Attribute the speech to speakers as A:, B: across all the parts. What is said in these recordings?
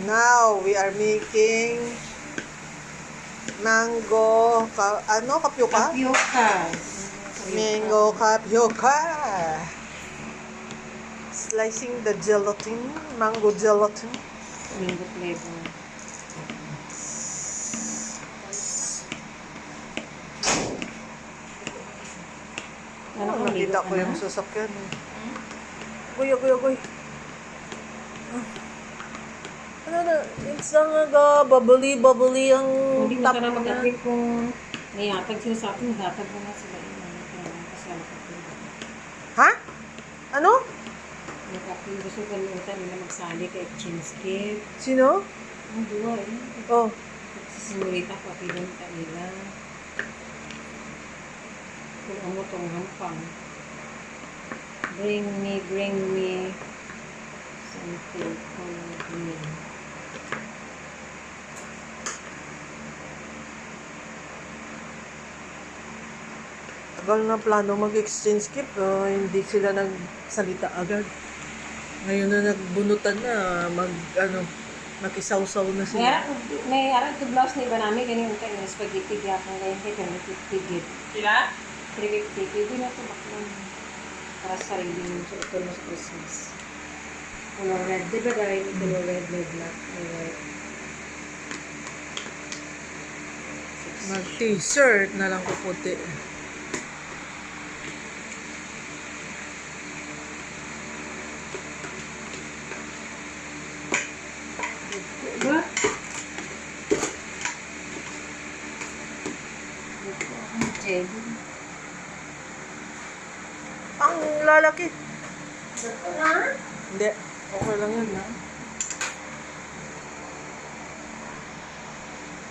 A: Now, we are making mango, kapyoka?
B: Tapioca.
A: Mango kapyoka. Slicing the gelatin, mango gelatin.
B: Mango flavor.
A: Nakita ko yung sasakyan. Goy. Ano na, it's nga bubbly ang
B: Hindi mo
A: top
B: sana
A: niya.
B: mag-agree kung naihatag sila sa akin, hatag mo na sila yun. Kasi alam ko
A: Ha? Ano?
B: nakapin gusto kalimutan nila magsali kay Chinscape.
A: Sino?
B: Ang duwa eh.
A: Oh,
B: Si Senyorita papilunta nila. Kung ano tong hampang. Bring me something for me.
A: tagal na plano mag-exchange gift. Hindi sila nagsalita agad. Ngayon na nagbunutan na, makisaw-saw na sila.
B: May aral to blouse na iba namin, ganyan yung spaghetti gyapon ngayon kaya ganyan tigit.
C: Sila?
B: 350, pwede na ito baklang para sa sarili mo sa ito mo sa Christmas. Color red, di ba dahil may color red, may black, may white.
A: Mag-t-shirt na lang ko puti.
B: Diba? Jelly.
A: Ang lalaki.
B: Ha?
A: Hindi. Okay lang yun.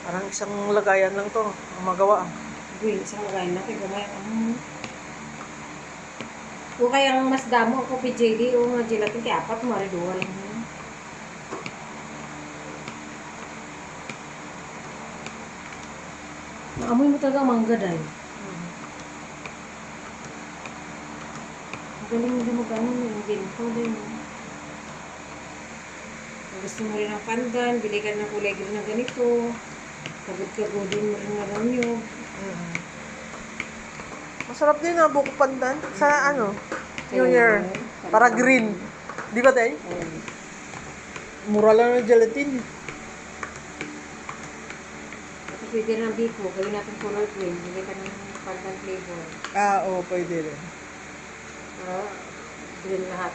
A: Parang isang lagayan lang to. Ang magawa.
B: Uy, isang lagay na kaya gamay ang kung kaya ang mas damo ako PJD o mga gelatin kaya apat mariduwa lang yun. Maamoy mo talaga mangga dahil. Galing mo din magkano yung ginto din. Kung gusto mo rin ng pandan, bili ka ng kulay green na ganito. Kagod-kagodin mo rin na lamyog.
A: Masarap din na buko pandan. Sa New Year. Para green. Di ba tayo? Mura lang ng gelatin.
B: At pwede ng biko, gawin natin color green. Bili ka ng pandan flavor.
A: Oo, pwede rin.
B: Green lahat.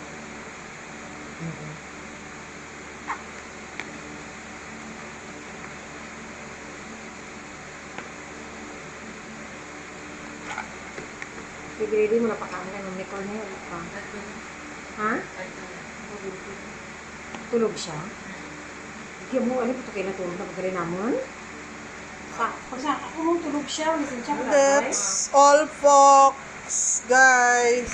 B: Sige, mo napakain na ng Nicole na yun. Ha? Tulog siya? Hindi mo, ano, ito kayo natulog na pagkari naman? Pag sa ako mo, tulog siya. Listen siya,
A: That's all folks, guys.